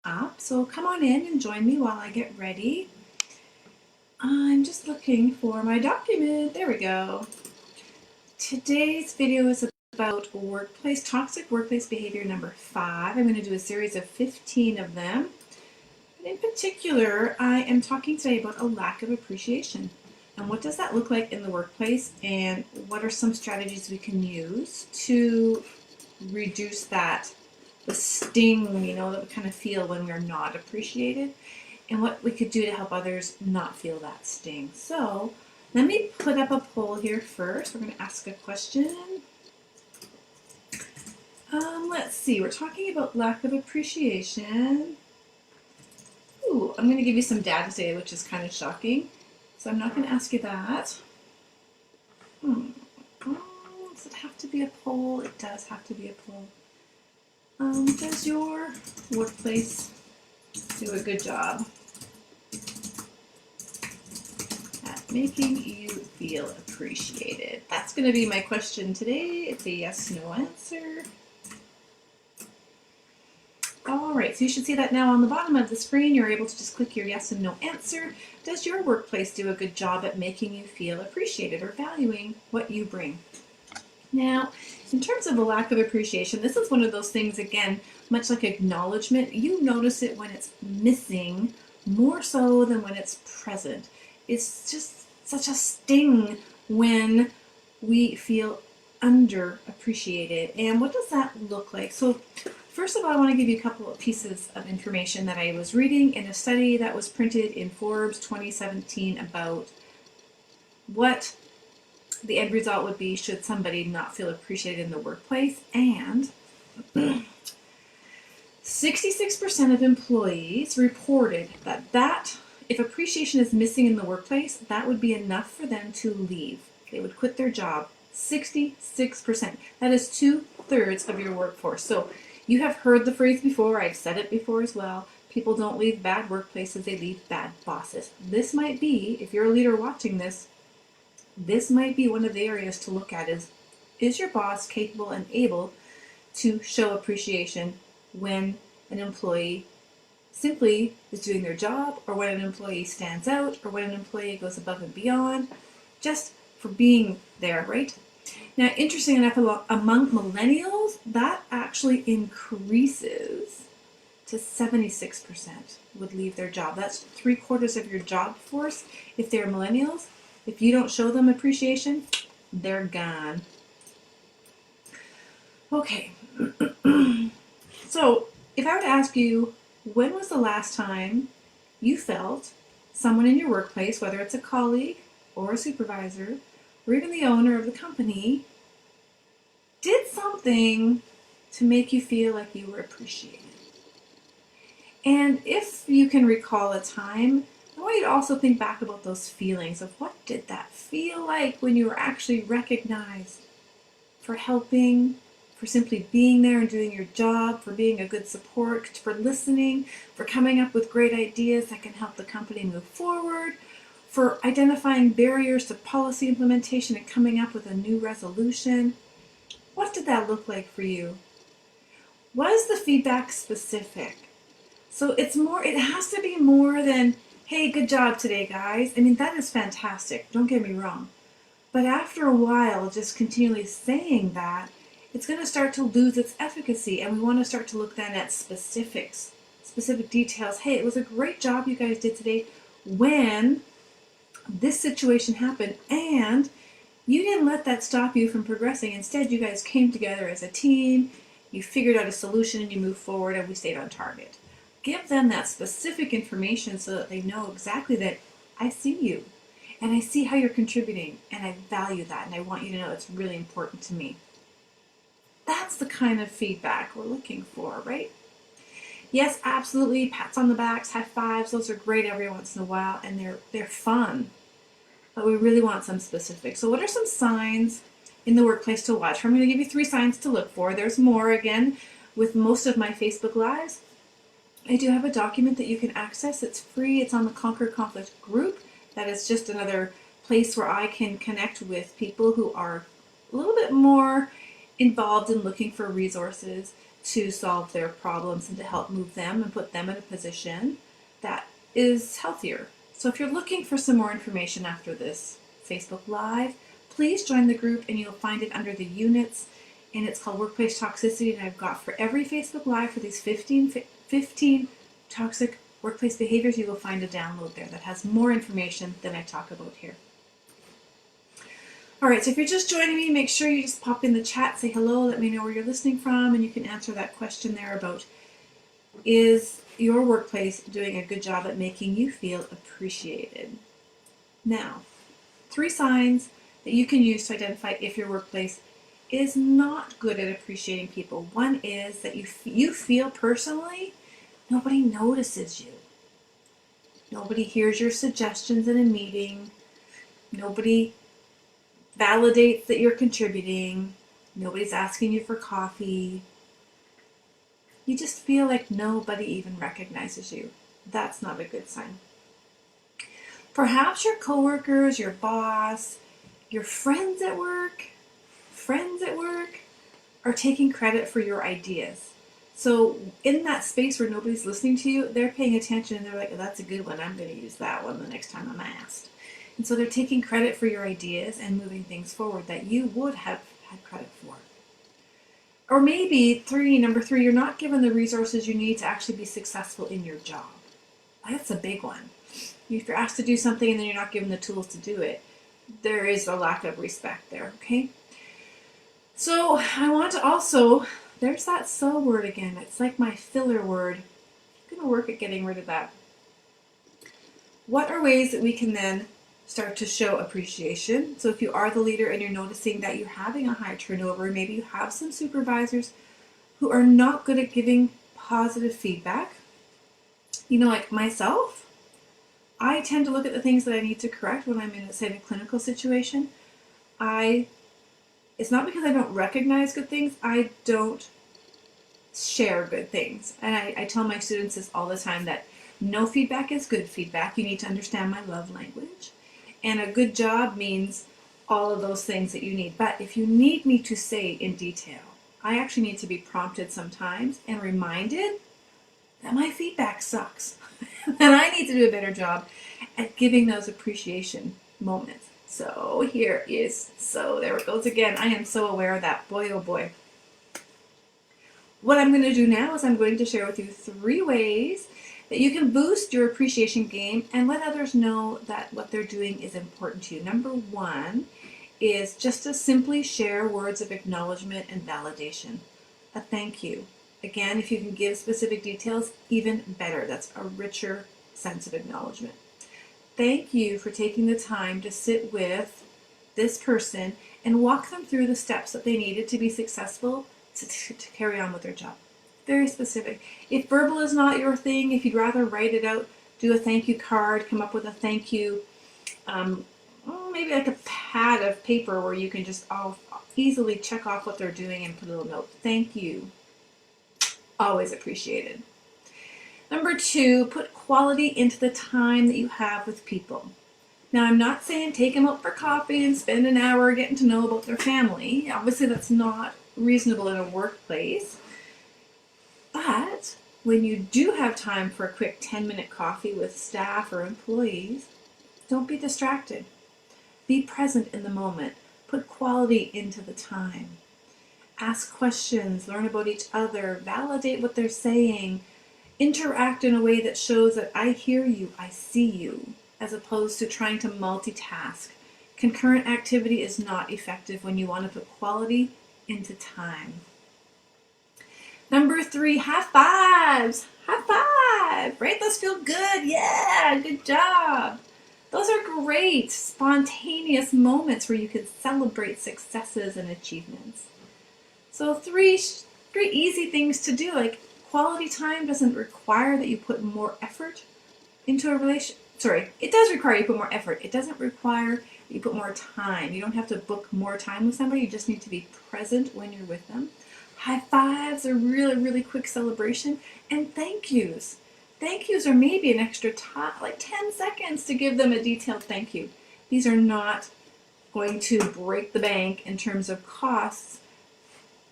up. So come on in and join me while I get ready. I'm just looking for my document. There we go. Today's video is about toxic workplace behavior number 5. I'm going to do a series of 15 of them. But in particular, I am talking today about a lack of appreciation. And what does that look like in the workplace, and what are some strategies we can use to reduce the sting, that we kind of feel when we're not appreciated, and what we could do to help others not feel that sting. So let me put up a poll here first. We're going to ask a question. Let's see, we're talking about lack of appreciation. Ooh, I'm going to give you some data today, which is kind of shocking. So I'm not going to ask you that. Does it have to be a poll? It does have to be a poll. Does your workplace do a good job at making you feel appreciated? That's going to be my question today. It's a yes/no answer. All right, so you should see that now on the bottom of the screen. You're able to just click your yes and no answer. Does your workplace do a good job at making you feel appreciated or valuing what you bring? Now, in terms of a lack of appreciation, this is one of those things, again, much like acknowledgement, you notice it when it's missing more so than when it's present. It's just such a sting when we feel underappreciated. And what does that look like? So first of all, I want to give you a couple of pieces of information that I was reading in a study that was printed in Forbes 2017 about what the end result would be should somebody not feel appreciated in the workplace. And 66% of employees reported that if appreciation is missing in the workplace, that would be enough for them to leave. They would quit their job. 66%. That is 2/3 of your workforce. So you have heard the phrase before. I've said it before as well. People don't leave bad workplaces, they leave bad bosses. This might be, if you're a leader watching this, this might be one of the areas to look at is your boss capable and able to show appreciation when an employee simply is doing their job, or when an employee stands out, or when an employee goes above and beyond just for being there, right? Now, interesting enough, among millennials, that actually increases to 76% would leave their job. That's 3/4 of your job force. If they're millennials, if you don't show them appreciation, they're gone. Okay, so if I were to ask you, when was the last time you felt someone in your workplace, whether it's a colleague or a supervisor, or even the owner of the company, did something to make you feel like you were appreciated? And if you can recall a time, I want you to also think back about those feelings of what did that feel like when you were actually recognized for helping, for simply being there and doing your job, for being a good support, for listening, for coming up with great ideas that can help the company move forward, for identifying barriers to policy implementation and coming up with a new resolution. What did that look like for you? Was the feedback specific? So it has to be more than, hey, good job today, guys. I mean, that is fantastic, don't get me wrong. But after a while, just continually saying that, it's going to start to lose its efficacy, and we want to start to look then at specific details. Hey, it was a great job you guys did today when this situation happened, and you didn't let that stop you from progressing. Instead, you guys came together as a team, you figured out a solution, and you moved forward, and we stayed on target. Give them that specific information so that they know exactly that I see you, and I see how you're contributing, and I value that, and I want you to know it's really important to me. That's the kind of feedback we're looking for, right? Yes, absolutely, pats on the backs, high fives, those are great every once in a while, and they're fun. But we really want some specifics. So what are some signs in the workplace to watch for? I'm going to give you 3 signs to look for. There's more, again, with most of my Facebook Lives. I do have a document that you can access. It's free. It's on the Conquer Conflict group. That is just another place where I can connect with people who are a little bit more involved in looking for resources to solve their problems and to help move them and put them in a position that is healthier. So if you're looking for some more information after this Facebook Live, please join the group and you'll find it under the units, and it's called Workplace Toxicity, and I've got for every Facebook Live for these 15 toxic workplace behaviors, you will find a download there that has more information than I talk about here. All right, so if you're just joining me, make sure you just pop in the chat, say hello, let me know where you're listening from, and you can answer that question there about, is your workplace doing a good job at making you feel appreciated? Now, 3 signs that you can use to identify if your workplace is not good at appreciating people. One is that you feel personally nobody notices you. Nobody hears your suggestions in a meeting. Nobody validates that you're contributing. Nobody's asking you for coffee. You just feel like nobody even recognizes you. That's not a good sign. Perhaps your coworkers, your boss, your friends at work are taking credit for your ideas. So in that space where nobody's listening to you, they're paying attention and they're like, oh, that's a good one. I'm going to use that one the next time I'm asked. And so they're taking credit for your ideas and moving things forward that you would have had credit for. Or maybe number three, you're not given the resources you need to actually be successful in your job. That's a big one. If you're asked to do something and then you're not given the tools to do it, there is a lack of respect there, okay? So I want to also, there's that so word again. It's like my filler word. I'm going to work at getting rid of that. What are ways that we can then start to show appreciation? So if you are the leader and you're noticing that you're having a high turnover, maybe you have some supervisors who are not good at giving positive feedback. You know, like myself, I tend to look at the things that I need to correct when I'm in, say, a clinical situation. It's not because I don't recognize good things, I don't share good things. And I tell my students this all the time, that no feedback is good feedback. You need to understand my love language. And a good job means all of those things that you need. But if you need me to say in detail, I actually need to be prompted sometimes and reminded that my feedback sucks. And I need to do a better job at giving those appreciation moments. So there it goes again. I am so aware of that. Boy, oh boy. What I'm going to do now is I'm going to share with you 3 ways that you can boost your appreciation game and let others know that what they're doing is important to you. Number 1 is just to simply share words of acknowledgement and validation. A thank you. Again, if you can give specific details, even better. That's a richer sense of acknowledgement. Thank you for taking the time to sit with this person and walk them through the steps that they needed to be successful to carry on with their job. Very specific. If verbal is not your thing, if you'd rather write it out, do a thank you card, come up with a thank you, maybe like a pad of paper where you can just easily check off what they're doing and put a little note. Thank you. Always appreciated. Number 2, put quality into the time that you have with people. Now, I'm not saying take them out for coffee and spend an hour getting to know about their family. Obviously, that's not reasonable in a workplace. But when you do have time for a quick 10-minute coffee with staff or employees, don't be distracted. Be present in the moment. Put quality into the time. Ask questions, learn about each other, validate what they're saying, interact in a way that shows that I hear you, I see you, as opposed to trying to multitask. Concurrent activity is not effective when you want to put quality into time. Number 3, high fives. High five, right? Those feel good. Yeah, good job. Those are great, spontaneous moments where you can celebrate successes and achievements. So 3 easy things to do. Like, quality time doesn't require that you put more effort into a relation. Sorry, it does require you put more effort. It doesn't require that you put more time. You don't have to book more time with somebody. You just need to be present when you're with them. High fives are really, really quick celebration. And thank yous. Thank yous are maybe an extra time, like 10 seconds to give them a detailed thank you. These are not going to break the bank in terms of costs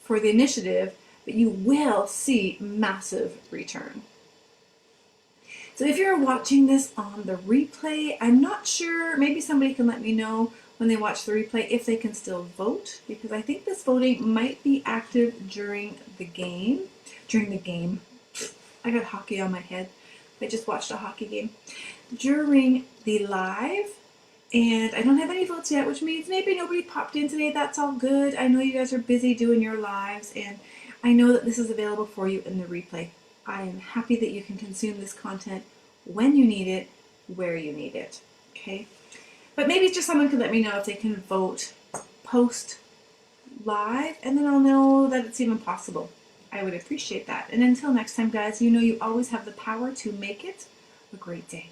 for the initiative, but you will see massive return. So if you're watching this on the replay, I'm not sure, maybe somebody can let me know when they watch the replay if they can still vote, because I think this voting might be active during the game. I got hockey on my head. I just watched a hockey game. During the live, and I don't have any votes yet, which means maybe nobody popped in today. That's all good. I know you guys are busy doing your lives, and I know that this is available for you in the replay. I am happy that you can consume this content when you need it, where you need it. Okay? But maybe just someone could let me know if they can vote post live, and then I'll know that it's even possible. I would appreciate that. And until next time, guys, you know you always have the power to make it a great day.